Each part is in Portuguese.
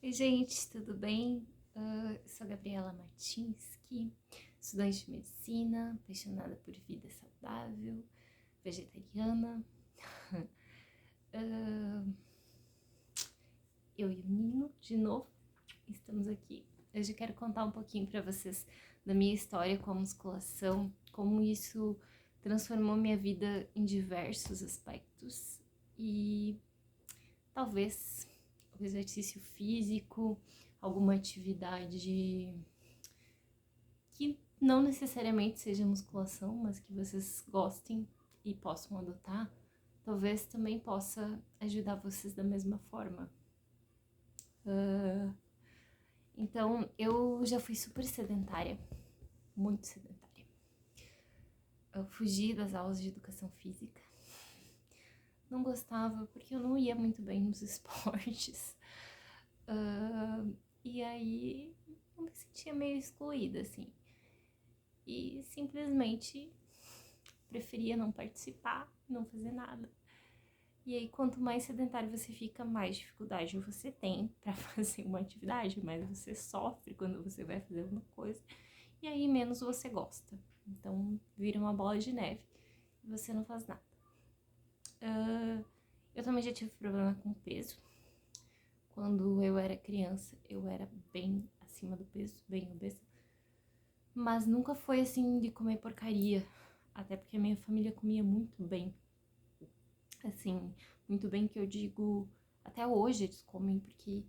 Oi, gente, tudo bem? Eu sou a Gabriela Martinski, estudante de medicina, apaixonada por vida saudável, vegetariana. Ah, eu e o Nino, de novo, estamos aqui. Hoje eu quero contar um pouquinho para vocês da minha história com a musculação, como isso transformou minha vida em diversos aspectos e talvez o exercício físico, alguma atividade que não necessariamente seja musculação, mas que vocês gostem e possam adotar, talvez também possa ajudar vocês da mesma forma. Então, eu já fui super sedentária, muito sedentária. Eu fugi das aulas de educação física. Não gostava porque eu não ia muito bem nos esportes. E aí eu me sentia meio excluída, assim. E simplesmente preferia não participar, não fazer nada. E aí, quanto mais sedentário você fica, mais dificuldade você tem pra fazer uma atividade, mais você sofre quando você vai fazer alguma coisa, e aí menos você gosta. Então, vira uma bola de neve e você não faz nada. Eu também já tive problema com peso. Quando eu era criança, eu era bem acima do peso, bem obesa. Mas nunca foi assim de comer porcaria, até porque a minha família comia muito bem. Assim, muito bem que eu digo, até hoje eles comem porque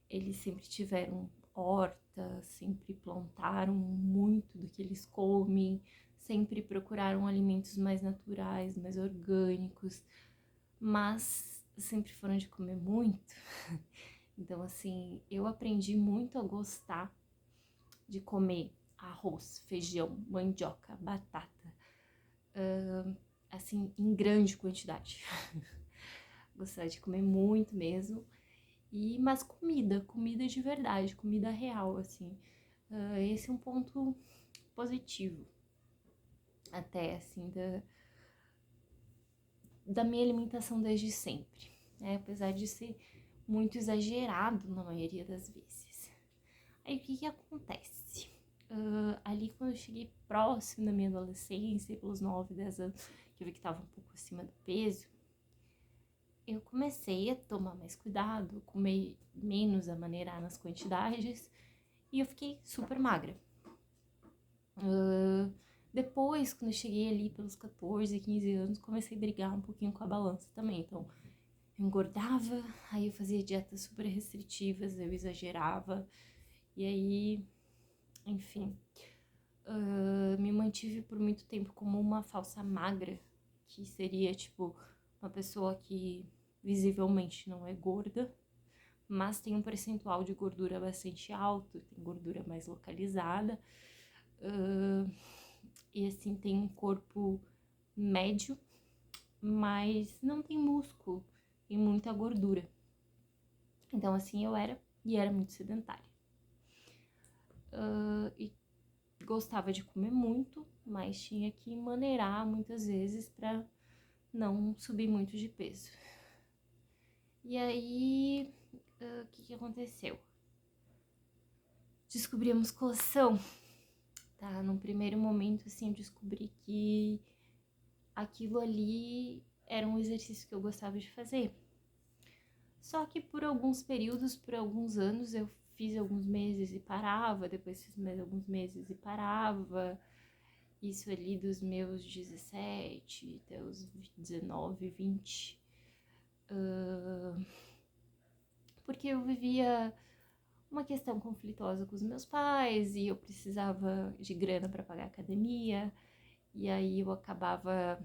eles sempre tiveram horta, sempre plantaram muito do que eles comem, sempre procuraram alimentos mais naturais, mais orgânicos, mas sempre foram de comer muito. Então, assim, eu aprendi muito a gostar de comer arroz, feijão, mandioca, batata, assim, em grande quantidade. Gostar de comer muito mesmo. Mas comida de verdade, comida real, assim. Esse é um ponto positivo, até, assim, da minha alimentação desde sempre, né? Apesar de ser muito exagerado na maioria das vezes. Aí, o que acontece? Ali, quando eu cheguei próximo da minha adolescência, pelos 9, 10 anos, que eu vi que tava um pouco acima do peso, eu comecei a tomar mais cuidado, comer menos, a maneirar nas quantidades, e eu fiquei super magra. Depois, quando eu cheguei ali pelos 14, 15 anos, comecei a brigar um pouquinho com a balança também. Então, eu engordava, aí eu fazia dietas super restritivas, eu exagerava, e aí, enfim, me mantive por muito tempo como uma falsa magra, que seria tipo uma pessoa que visivelmente não é gorda, mas tem um percentual de gordura bastante alto, tem gordura mais localizada, e assim tem um corpo médio, mas não tem músculo e muita gordura. Então assim eu era, e era muito sedentária. E gostava de comer muito, mas tinha que maneirar muitas vezes para não subir muito de peso. E aí, o que aconteceu? Descobri a musculação, tá? Num primeiro momento, assim, eu descobri que aquilo ali era um exercício que eu gostava de fazer. Só que por alguns períodos, por alguns anos, eu fiz alguns meses e parava, depois fiz mais alguns meses e parava. Isso ali dos meus 17 até os 19, 20. Porque eu vivia uma questão conflituosa com os meus pais e eu precisava de grana para pagar a academia. E aí eu acabava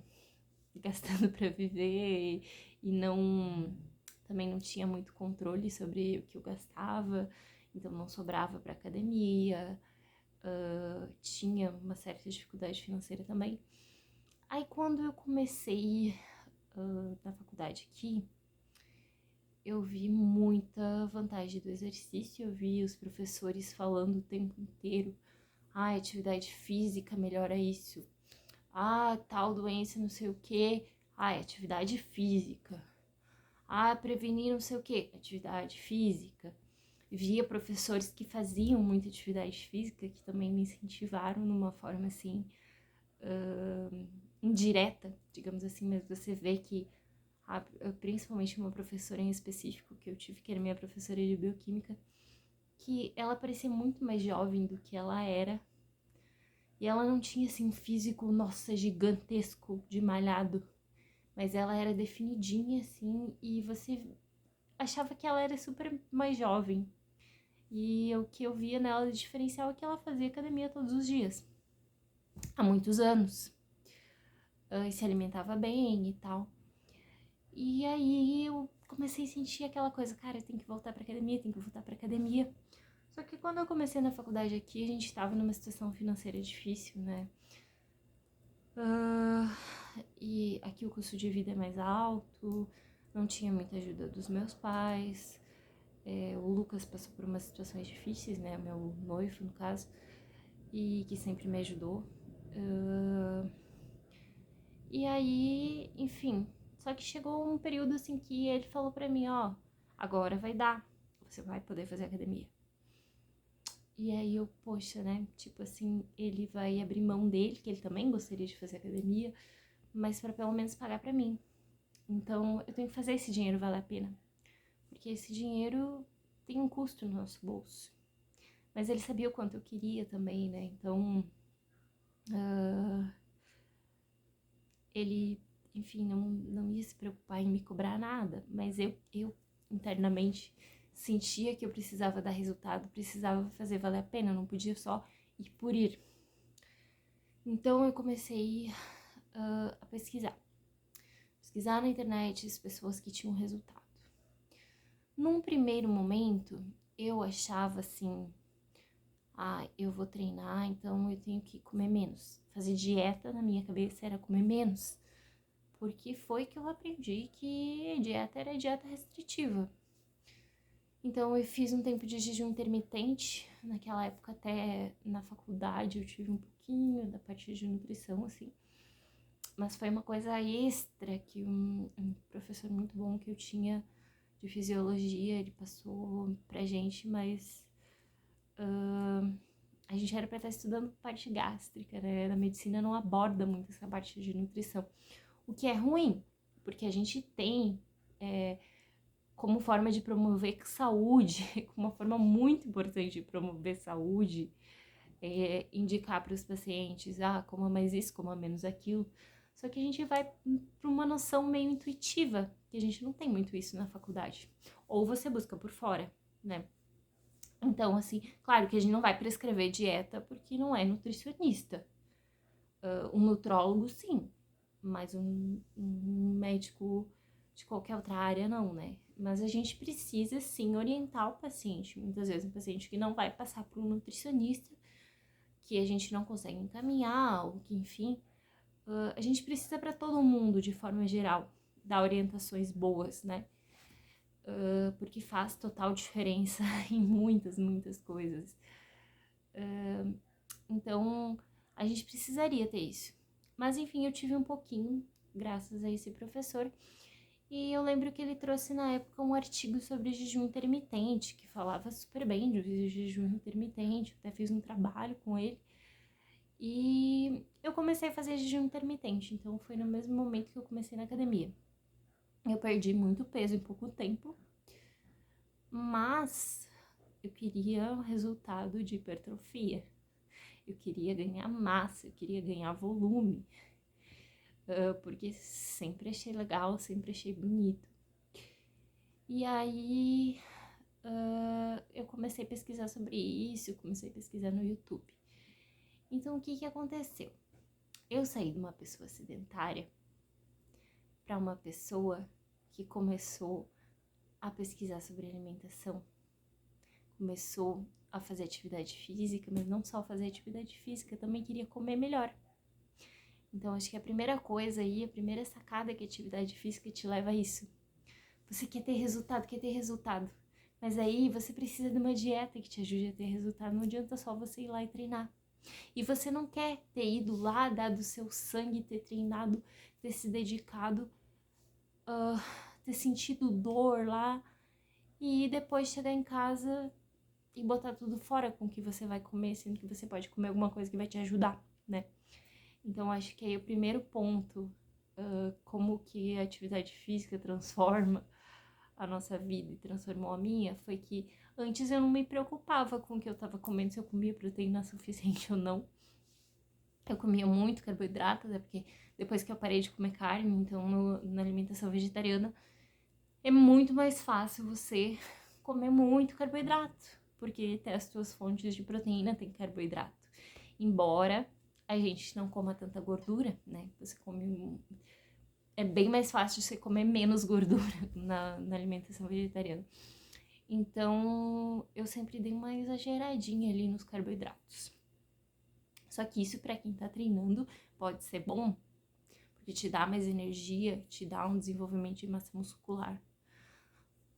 gastando para viver e não também não tinha muito controle sobre o que eu gastava, então não sobrava para academia, tinha uma certa dificuldade financeira também. Aí quando eu comecei na faculdade aqui, eu vi muita vantagem do exercício, eu vi os professores falando o tempo inteiro, atividade física melhora isso, tal doença não sei o que, atividade física, prevenir não sei o que, atividade física. via professores que faziam muita atividade física, que também me incentivaram numa forma assim, indireta, digamos assim, mas você vê que, principalmente uma professora em específico que eu tive, que era minha professora de bioquímica, que ela parecia muito mais jovem do que ela era, e ela não tinha assim um físico, nossa, gigantesco de malhado, mas ela era definidinha assim, e você achava que ela era super mais jovem. E o que eu via nela de diferencial é que ela fazia academia todos os dias, há muitos anos, e se alimentava bem e tal. E aí eu comecei a sentir aquela coisa, cara, eu tenho que voltar pra academia, tenho que voltar pra academia. Só que quando eu comecei na faculdade aqui, a gente tava numa situação financeira difícil, né? E aqui o custo de vida é mais alto, não tinha muita ajuda dos meus pais. O Lucas passou por umas situações difíceis, né? Meu noivo, no caso, e que sempre me ajudou. E aí, enfim, só que chegou um período assim que ele falou pra mim, ó, agora vai dar, você vai poder fazer academia. E aí eu, poxa, né, tipo assim, ele vai abrir mão dele, que ele também gostaria de fazer academia, mas pra pelo menos pagar pra mim. Então eu tenho que fazer esse dinheiro valer a pena, porque esse dinheiro tem um custo no nosso bolso. Mas ele sabia o quanto eu queria também, né, então ele, enfim, não ia se preocupar em me cobrar nada, mas eu internamente sentia que eu precisava dar resultado, precisava fazer valer a pena, não podia só ir por ir. Então eu comecei a pesquisar na internet as pessoas que tinham resultado. Num primeiro momento, eu achava assim, eu vou treinar, então eu tenho que comer menos. Fazer dieta na minha cabeça era comer menos. Porque foi que eu aprendi que dieta era dieta restritiva. Então eu fiz um tempo de jejum intermitente, naquela época até na faculdade eu tive um pouquinho da parte de nutrição, assim. Mas foi uma coisa extra que um professor muito bom que eu tinha de fisiologia, ele passou pra gente, mas a gente era pra estar estudando parte gástrica, né? A medicina não aborda muito essa parte de nutrição. O que é ruim, porque a gente tem como forma de promover saúde, uma forma muito importante de promover saúde, indicar para os pacientes, coma mais isso, coma menos aquilo. Só que a gente vai para uma noção meio intuitiva, que a gente não tem muito isso na faculdade. Ou você busca por fora, né? Então, assim, claro que a gente não vai prescrever dieta porque não é nutricionista. Um nutrólogo, sim, mas um médico de qualquer outra área, não, né? Mas a gente precisa, sim, orientar o paciente. Muitas vezes um paciente que não vai passar por um nutricionista, que a gente não consegue encaminhar, ou que, enfim, a gente precisa para todo mundo, de forma geral, dar orientações boas, né? Porque faz total diferença em muitas, muitas coisas. Então, a gente precisaria ter isso. Mas, enfim, eu tive um pouquinho, graças a esse professor. E eu lembro que ele trouxe na época um artigo sobre jejum intermitente, que falava super bem de jejum intermitente. Eu até fiz um trabalho com ele. E eu comecei a fazer jejum intermitente, então foi no mesmo momento que eu comecei na academia. Eu perdi muito peso em pouco tempo, mas eu queria o resultado de hipertrofia. Eu queria ganhar massa, eu queria ganhar volume, porque sempre achei legal, sempre achei bonito. E aí eu comecei a pesquisar sobre isso, comecei a pesquisar no YouTube. Então o que aconteceu? Eu saí de uma pessoa sedentária para uma pessoa que começou a pesquisar sobre alimentação, começou a fazer atividade física, mas não só fazer atividade física, também queria comer melhor. Então, acho que a primeira coisa aí, a primeira sacada que a atividade física te leva a isso. Você quer ter resultado, mas aí você precisa de uma dieta que te ajude a ter resultado, não adianta só você ir lá e treinar. E você não quer ter ido lá, dado o seu sangue, ter treinado, ter se dedicado, ter sentido dor lá, e depois chegar em casa e botar tudo fora com o que você vai comer, sendo que você pode comer alguma coisa que vai te ajudar, né? Então, acho que aí o primeiro ponto, como que a atividade física transforma a nossa vida e transformou a minha, foi que antes eu não me preocupava com o que eu tava comendo, se eu comia proteína suficiente ou não. Eu comia muito carboidrato, até porque depois que eu parei de comer carne, então na alimentação vegetariana, é muito mais fácil você comer muito carboidrato, porque as tuas fontes de proteína têm carboidrato. Embora a gente não coma tanta gordura, né? Você come. É bem mais fácil você comer menos gordura na alimentação vegetariana. Então, eu sempre dei uma exageradinha ali nos carboidratos. Só que isso, pra quem tá treinando, pode ser bom, porque te dá mais energia, te dá um desenvolvimento de massa muscular.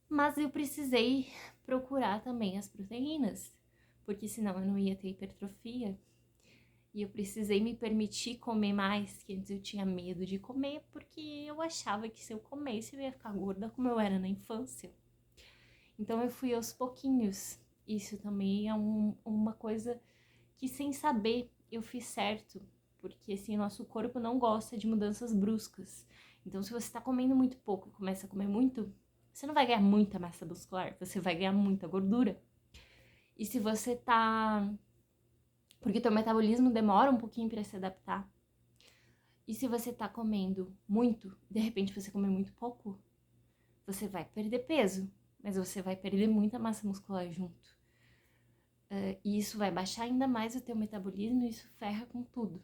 Mas eu precisei procurar também as proteínas, porque senão eu não ia ter hipertrofia. E eu precisei me permitir comer mais, que antes eu tinha medo de comer, porque eu achava que se eu comesse eu ia ficar gorda como eu era na infância. Então eu fui aos pouquinhos. Isso também é uma coisa que, sem saber, eu fiz certo, porque assim, nosso corpo não gosta de mudanças bruscas. Então se você tá comendo muito pouco e começa a comer muito, você não vai ganhar muita massa muscular, você vai ganhar muita gordura. E se você tá... Porque teu metabolismo demora um pouquinho para se adaptar. E se você tá comendo muito, de repente você comer muito pouco, você vai perder peso, mas você vai perder muita massa muscular junto. E isso vai baixar ainda mais o teu metabolismo e isso ferra com tudo.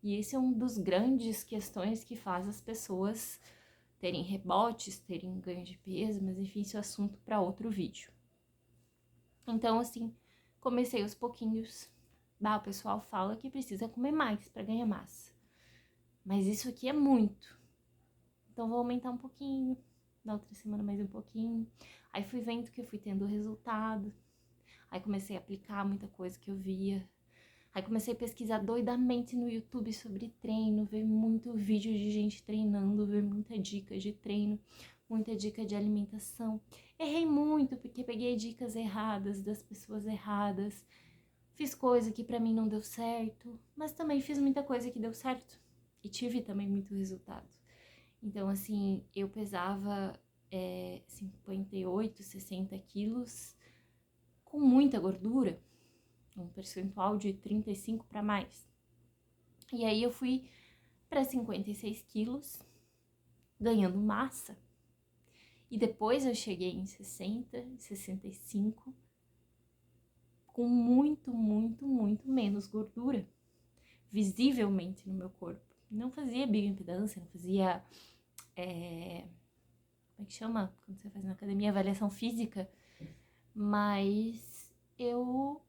E esse é um dos grandes questões que faz as pessoas terem rebotes, terem ganho de peso, mas enfim, isso é assunto para outro vídeo. Então, assim, comecei aos pouquinhos. O pessoal fala que precisa comer mais para ganhar massa. Mas isso aqui é muito. Então, vou aumentar um pouquinho. Na outra semana, mais um pouquinho. Aí, fui vendo que eu fui tendo resultado. Aí, comecei a aplicar muita coisa que eu via. Aí, comecei a pesquisar doidamente no YouTube sobre treino. Ver muito vídeo de gente treinando. Ver muita dica de treino. Muita dica de alimentação. Errei muito, porque peguei dicas erradas das pessoas erradas. Fiz coisa que pra mim não deu certo, mas também fiz muita coisa que deu certo. E tive também muito resultado. Então, assim, eu pesava 58, 60 quilos com muita gordura, um percentual de 35 para mais. E aí eu fui para 56 quilos, ganhando massa. E depois eu cheguei em 60, 65, com muito, muito, muito menos gordura, visivelmente no meu corpo. Não fazia bioimpedância, não fazia, como é que chama? Quando você faz na academia, avaliação física. Mas eu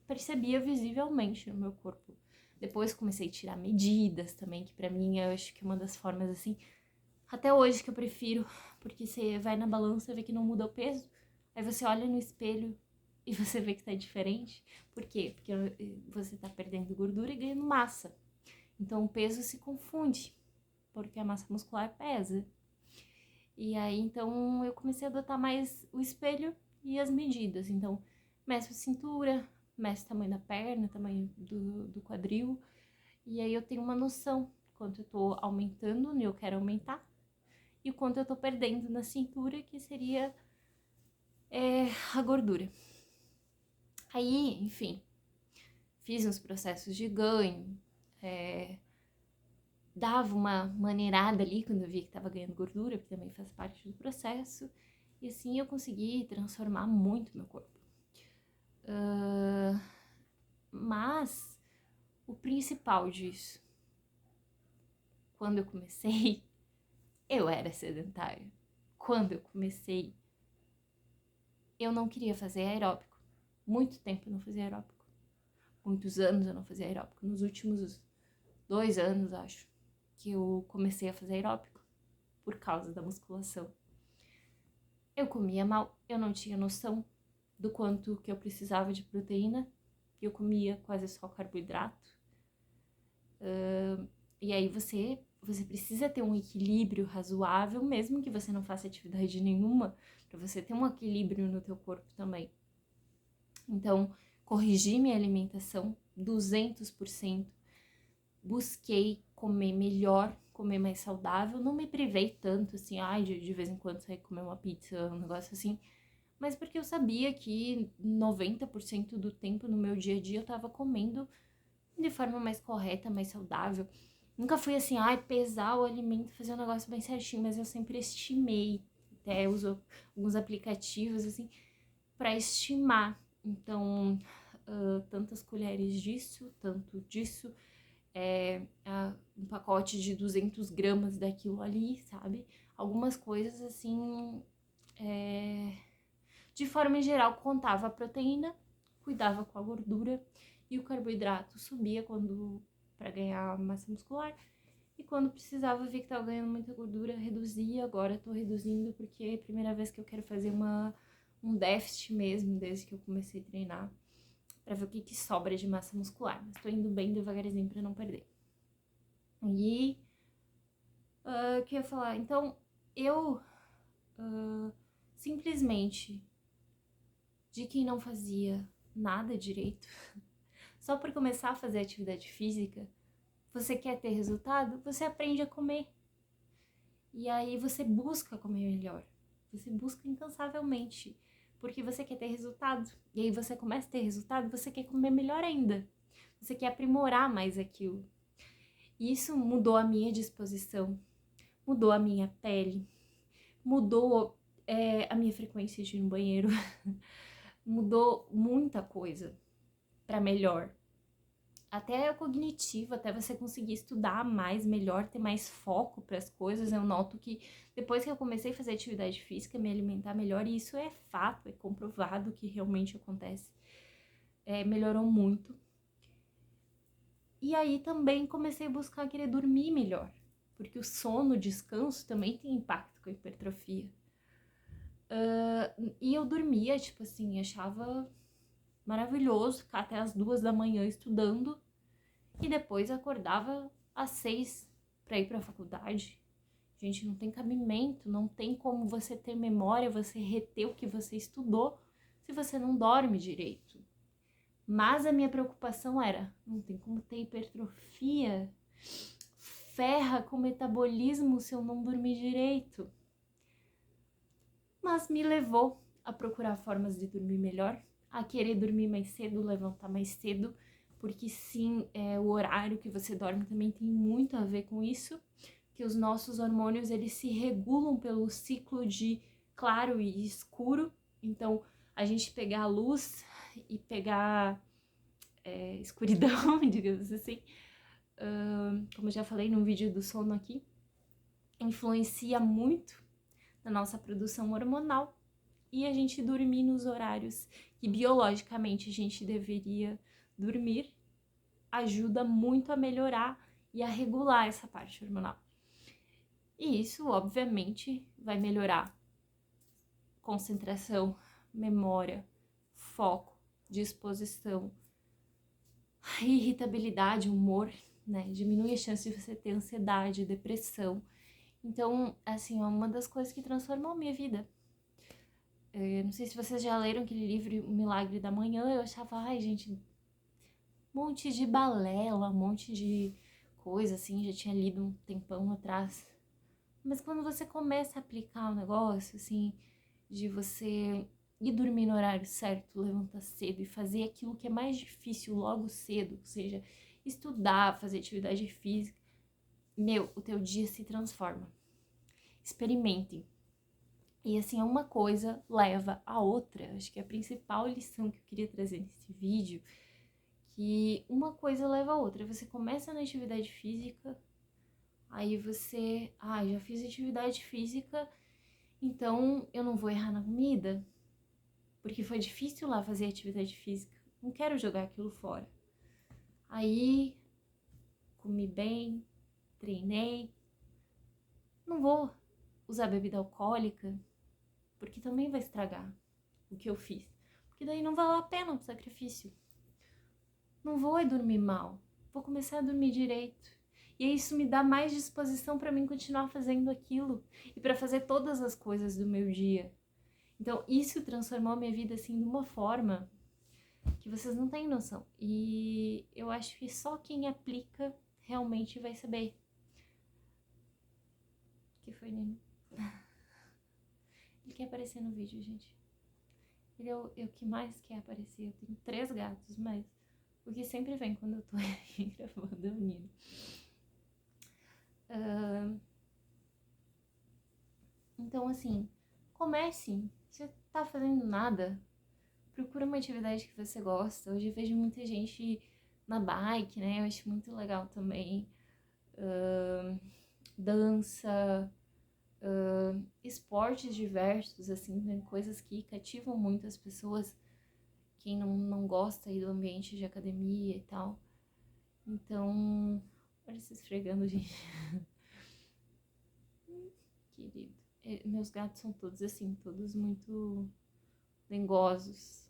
percebia visivelmente no meu corpo. Depois comecei a tirar medidas também, que pra mim eu acho que é uma das formas, assim, até hoje que eu prefiro, porque você vai na balança e vê que não muda o peso, aí você olha no espelho e você vê que tá diferente. Por quê? Porque você tá perdendo gordura e ganhando massa. Então o peso se confunde, porque a massa muscular pesa. E aí, então, eu comecei a adotar mais o espelho e as medidas. Então, meço a cintura, meço o tamanho da perna, o tamanho do quadril. E aí eu tenho uma noção quanto eu tô aumentando, e eu quero aumentar, e o quanto eu tô perdendo na cintura, que seria a gordura. Aí, enfim, fiz uns processos de ganho, dava uma maneirada ali quando eu via que tava ganhando gordura, porque também faz parte do processo. E assim eu consegui transformar muito meu corpo. Mas o principal disso, quando eu comecei, eu era sedentária. Quando eu comecei, eu não queria fazer aeróbico. Muito tempo eu não fazia aeróbico. Muitos anos eu não fazia aeróbico. Nos últimos 2 anos, acho, que eu comecei a fazer aeróbico por causa da musculação. Eu comia mal, eu não tinha noção do quanto que eu precisava de proteína. Eu comia quase só carboidrato. E aí você você precisa ter um equilíbrio razoável, mesmo que você não faça atividade nenhuma, para você ter um equilíbrio no teu corpo também. Então, corrigi minha alimentação 200%, busquei comer melhor, comer mais saudável, não me privei tanto assim, de vez em quando sair comer uma pizza, um negócio assim, mas porque eu sabia que 90% do tempo no meu dia a dia eu tava comendo de forma mais correta, mais saudável. Nunca fui assim, pesar o alimento, fazer um negócio bem certinho, mas eu sempre estimei. Até uso alguns aplicativos, assim, para estimar. Então, tantas colheres disso, tanto disso, um pacote de 200 gramas daquilo ali, sabe? Algumas coisas, assim, de forma geral, contava a proteína, cuidava com a gordura e o carboidrato subia para ganhar massa muscular. E quando precisava ver que tava ganhando muita gordura, reduzia. Agora tô reduzindo porque é a primeira vez que eu quero fazer um déficit mesmo, desde que eu comecei a treinar, pra ver o que sobra de massa muscular. Mas tô indo bem devagarzinho pra não perder. E o que eu ia falar? Então, eu simplesmente, de quem não fazia nada direito, só por começar a fazer atividade física, você quer ter resultado, você aprende a comer. E aí você busca comer melhor. Você busca incansavelmente, porque você quer ter resultado. E aí você começa a ter resultado, você quer comer melhor ainda. Você quer aprimorar mais aquilo. E isso mudou a minha disposição, mudou a minha pele, mudou a minha frequência de ir no banheiro, mudou muita coisa para melhor. Até cognitivo, até você conseguir estudar mais, melhor, ter mais foco para as coisas. Eu noto que depois que eu comecei a fazer atividade física, me alimentar melhor, e isso é fato, é comprovado que realmente acontece, melhorou muito. E aí também comecei a buscar querer dormir melhor, porque o sono, o descanso também tem impacto com a hipertrofia. E eu dormia, tipo assim, achava maravilhoso ficar até as 2 da manhã estudando, e depois acordava às 6 para ir para a faculdade. Gente, não tem cabimento, não tem como você ter memória, você reter o que você estudou se você não dorme direito. Mas a minha preocupação era, não tem como ter hipertrofia, ferra com o metabolismo se eu não dormir direito. Mas me levou a procurar formas de dormir melhor, a querer dormir mais cedo, levantar mais cedo, porque sim, o horário que você dorme também tem muito a ver com isso, que os nossos hormônios, eles se regulam pelo ciclo de claro e escuro. Então, a gente pegar a luz e pegar escuridão, digamos assim, como eu já falei no vídeo do sono aqui, influencia muito na nossa produção hormonal, e a gente dormir nos horários que biologicamente a gente deveria dormir ajuda muito a melhorar e a regular essa parte hormonal. E isso, obviamente, vai melhorar concentração, memória, foco, disposição, irritabilidade, humor, né? Diminui a chance de você ter ansiedade, depressão. Então, assim, é uma das coisas que transformou a minha vida. Não sei se vocês já leram aquele livro O Milagre da Manhã. Eu achava, gente, um monte de balela, um monte de coisa, assim, já tinha lido um tempão atrás. Mas quando você começa a aplicar o negócio, assim, de você ir dormir no horário certo, levantar cedo e fazer aquilo que é mais difícil logo cedo, ou seja, estudar, fazer atividade física, o teu dia se transforma. Experimentem. E assim, uma coisa leva a outra. Acho que a principal lição que eu queria trazer nesse vídeo, que uma coisa leva a outra. Você começa na atividade física, aí você, já fiz atividade física, então eu não vou errar na comida, porque foi difícil lá fazer atividade física. Não quero jogar aquilo fora. Aí, comi bem, treinei. Não vou usar bebida alcoólica, porque também vai estragar o que eu fiz. Porque daí não valeu a pena o sacrifício. Não vou dormir mal, vou começar a dormir direito. E isso me dá mais disposição para mim continuar fazendo aquilo e para fazer todas as coisas do meu dia. Então, isso transformou a minha vida assim de uma forma que vocês não têm noção. E eu acho que só quem aplica realmente vai saber. O que foi, Nino? Ele quer aparecer no vídeo, gente. Ele é o que mais quer aparecer. Eu tenho 3 gatos, mas o que sempre vem quando eu tô aí gravando é o Nino. Então, assim, comece. Se você tá fazendo nada, procura uma atividade que você gosta. Hoje eu vejo muita gente na bike, né? Eu acho muito legal também. Dança, esportes diversos, assim, né? Coisas que cativam muito as pessoas. Quem não gosta aí do ambiente de academia e tal. Então, olha se esfregando, gente. Querido. Meus gatos são todos assim, todos muito dengosos.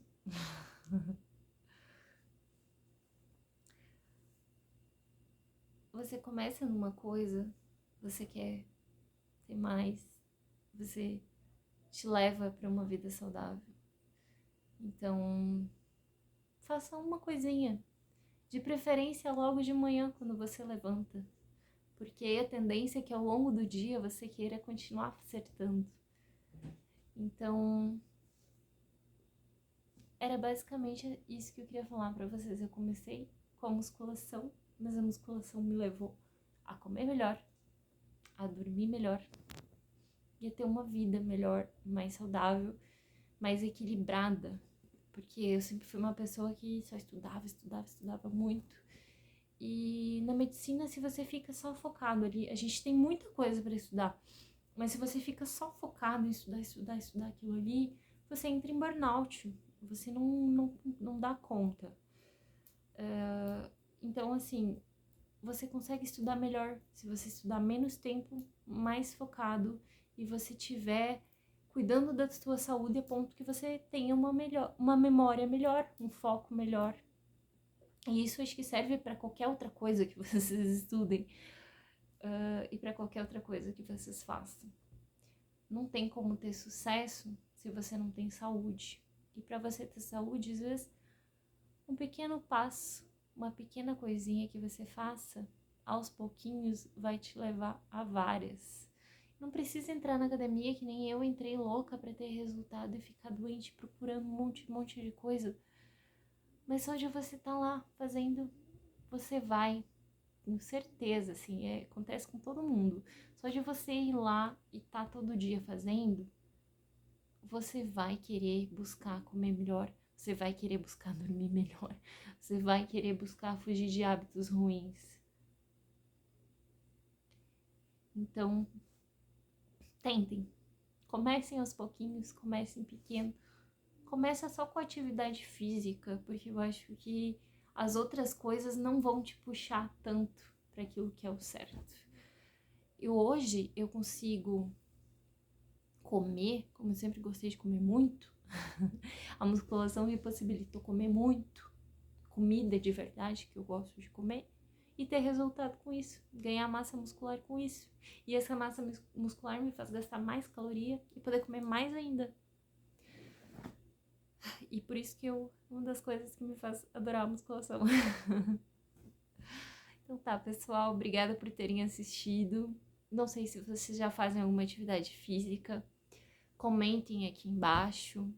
Você começa numa coisa, você quer ter mais, você te leva para uma vida saudável. Então, faça uma coisinha, de preferência logo de manhã quando você levanta, porque a tendência é que ao longo do dia você queira continuar acertando. Então, era basicamente isso que eu queria falar para vocês. Eu comecei com a musculação, mas a musculação me levou a comer melhor, a dormir melhor e a ter uma vida melhor, mais saudável, mais equilibrada. Porque eu sempre fui uma pessoa que só estudava muito. E na medicina, se você fica só focado ali, a gente tem muita coisa para estudar, mas se você fica só focado em estudar aquilo ali, você entra em burnout, você não dá conta. Então, assim, você consegue estudar melhor se você estudar menos tempo, mais focado, e você tiver cuidando da sua saúde a ponto que você tenha uma memória melhor, um foco melhor. E isso acho que serve para qualquer outra coisa que vocês estudem e para qualquer outra coisa que vocês façam. Não tem como ter sucesso se você não tem saúde. E para você ter saúde, às vezes, um pequeno passo, uma pequena coisinha que você faça, aos pouquinhos, vai te levar a várias. Não precisa entrar na academia que nem eu entrei louca para ter resultado e ficar doente procurando um monte de coisa. Mas só de você estar lá fazendo, você vai, tenho certeza, assim, acontece com todo mundo. Só de você ir lá e estar todo dia fazendo, você vai querer buscar comer melhor, você vai querer buscar dormir melhor, você vai querer buscar fugir de hábitos ruins. Então, tentem. Comecem aos pouquinhos, comecem pequeno. Começa só com atividade física, porque eu acho que as outras coisas não vão te puxar tanto para aquilo que é o certo. Hoje eu consigo comer, como eu sempre gostei de comer muito, a musculação me possibilitou comer muito, comida de verdade que eu gosto de comer, e ter resultado com isso, ganhar massa muscular com isso. E essa massa muscular me faz gastar mais caloria e poder comer mais ainda. E por isso que uma das coisas que me faz adorar a musculação. Então tá, pessoal, obrigada por terem assistido. Não sei se vocês já fazem alguma atividade física. Comentem aqui embaixo.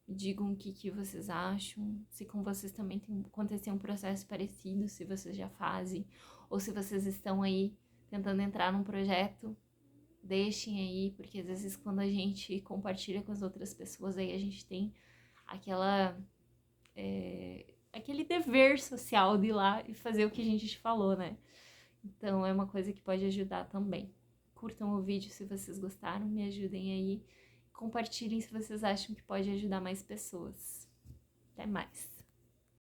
Me digam o que vocês acham. Se com vocês também aconteceu um processo parecido, se vocês já fazem. Ou se vocês estão aí tentando entrar num projeto. Deixem aí, porque às vezes quando a gente compartilha com as outras pessoas, aí a gente tem aquele dever social de ir lá e fazer o que a gente te falou, né? Então é uma coisa que pode ajudar também. Curtam o vídeo se vocês gostaram, me ajudem aí. Compartilhem se vocês acham que pode ajudar mais pessoas. Até mais!